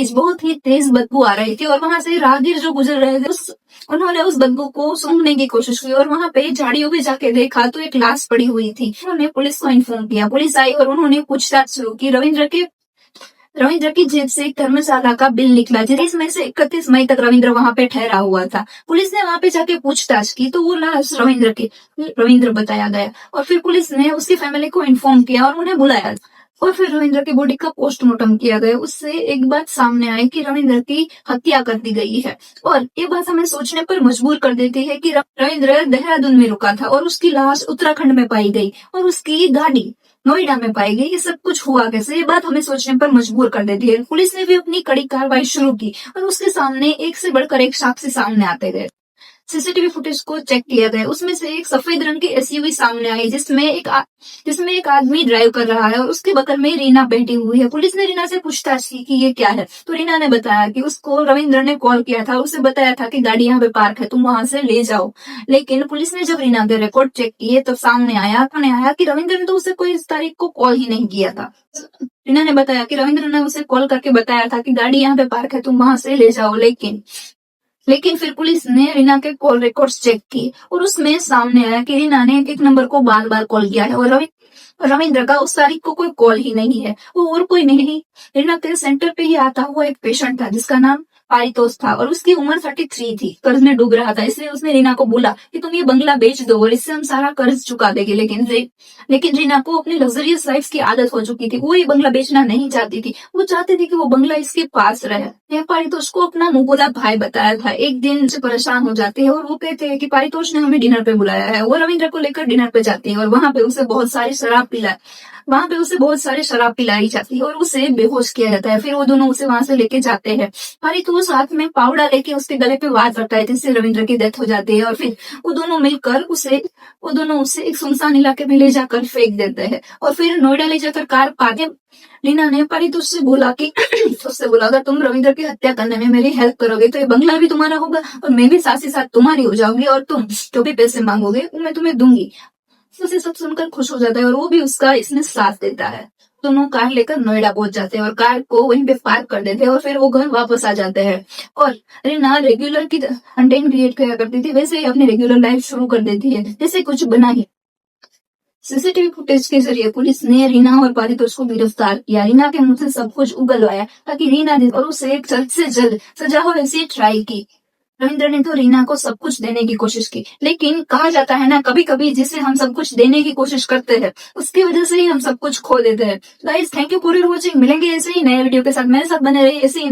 बहुत ही तेज बदबू आ रही थी और वहां से राहगीर जो गुजर रहे थे उन्होंने उस बदबू को सूंघने की कोशिश की और वहां पे झाड़ियों में जाके देखा तो एक लाश पड़ी हुई थी। उन्होंने पुलिस को इन्फॉर्म किया, पुलिस आई और उन्होंने पूछताछ शुरू की। रविंद्र की जेब से एक धर्मशाला का बिल निकला जिसमें से 31 मई तक रविंद्र वहां पे ठहरा हुआ था। पुलिस ने वहां पे जाके पूछताछ की तो वो लाश रविंद्र बताया गया और फिर पुलिस ने उसकी फैमिली को इन्फॉर्म किया और उन्हें बुलाया और फिर रविंद्र की बॉडी का पोस्टमार्टम किया गया। उससे एक बात सामने आई कि रविंद्र की हत्या कर दी गई है और ये बात हमें सोचने पर मजबूर कर देती है कि रविंद्र देहरादून में रुका था और उसकी लाश उत्तराखंड में पाई गई और उसकी गाड़ी नोएडा में पाई गई। ये सब कुछ हुआ कैसे, ये बात हमें सोचने पर मजबूर कर देती है। पुलिस ने भी अपनी कड़ी कार्रवाई शुरू की और उसके सामने एक से बढ़कर एक साक्षी सामने आते गए। सीसीटीवी फुटेज को चेक किया गया, उसमें से एक सफेद रंग की एसयूवी सामने आई जिसमें एक आदमी ड्राइव कर रहा है और उसके बगल में रीना बैठी हुई है। पुलिस ने रीना से पूछताछ की कि ये क्या है तो रीना ने बताया कि उसको रविंद्र ने कॉल किया था, उसे बताया था कि गाड़ी यहाँ पे पार्क है, तुम वहां से ले जाओ। लेकिन पुलिस ने जब रीना के रिकॉर्ड चेक किए तो सामने आया कि रविंद्र ने तो उसे कोई इस तारीख को कॉल ही नहीं किया था। रीना ने बताया कि रविंद्र ने उसे कॉल करके बताया था कि गाड़ी यहाँ पे पार्क है, तुम वहां से ले जाओ। लेकिन फिर पुलिस ने रीना के कॉल रिकॉर्ड्स चेक की और उसमें सामने आया कि रीना ने एक नंबर को बार बार कॉल किया है और रविंद्र का उस तारीख को कोई कॉल ही नहीं है। वो और कोई नहीं, रीना के सेंटर पे ही आता हुआ एक पेशेंट था जिसका नाम पारितोष था और उसकी उम्र 33 थी। कर्ज में डूब रहा था, इसलिए उसने रीना को बोला कि तुम ये बंगला बेच दो और इससे हम सारा कर्ज चुका देंगे। लेकिन रीना को अपनी लग्जरियस लाइफ की आदत हो चुकी थी, वो ये बंगला बेचना नहीं चाहती थी। वो चाहती थी कि वो बंगला इसके पास रहे। यह पारितोष को अपना मुंह बोला भाई बताया था। एक दिन से परेशान हो जाती है और वो कहते हैं कि पारितोष ने हमें डिनर पे बुलाया है। वो रविंद्र को लेकर डिनर पे जाती है और वहां पे उसे बहुत सारी शराब पिलाई जाती है और उसे बेहोश किया जाता है। फिर वो दोनों उसे वहां से लेके जाते हैं। पारितोष हाथ में पाउडर लेके उसके गले पे वार रखता है जिससे रविंद्र की डेथ हो जाती है और फिर वो दोनों मिलकर उसे एक सुनसान इलाके में ले जाकर फेंक देते हैं और फिर नोएडा ले जाकर कार पार्क। लीना ने पारितोष से बोला कि अगर तुम रविंद्र की हत्या करने में मेरी हेल्प करोगे तो ये बंगला भी तुम्हारा होगा और मैं भी साथ ही साथ तुम्हारी हो जाऊंगी और तुम जो भी पैसे मांगोगे वो मैं तुम्हें दूंगी। उसे सब सुनकर खुश हो जाता है और वो भी उसका इसमें साथ देता है। दोनों कार लेकर नोएडा पहुंच जाते हैं और कार को वहीं पे पार्क कर देते हैं और फिर वो घर वापस आ जाते हैं और रीना रेगुलर की कंटेंट क्रिएट किया करती थी वैसे ही अपनी रेगुलर लाइफ शुरू कर देती है जैसे कुछ बना ही। सीसीटीवी फुटेज के जरिए पुलिस ने रीना और पारितोष को गिरफ्तार किया। रीना के मुंह से सब कुछ उगलवाया ताकि रीना और उसे जल्द से जल्द सजा हो ऐसी ट्राई की। रविंद्र ने तो रीना को सब कुछ देने की कोशिश की, लेकिन कहा जाता है ना कभी कभी जिसे हम सब कुछ देने की कोशिश करते हैं उसकी वजह से ही हम सब कुछ खो देते हैं। Guys thank you for watching. मिलेंगे ऐसे ही नए वीडियो के साथ, मेरे साथ बने रहिए ऐसे ही नए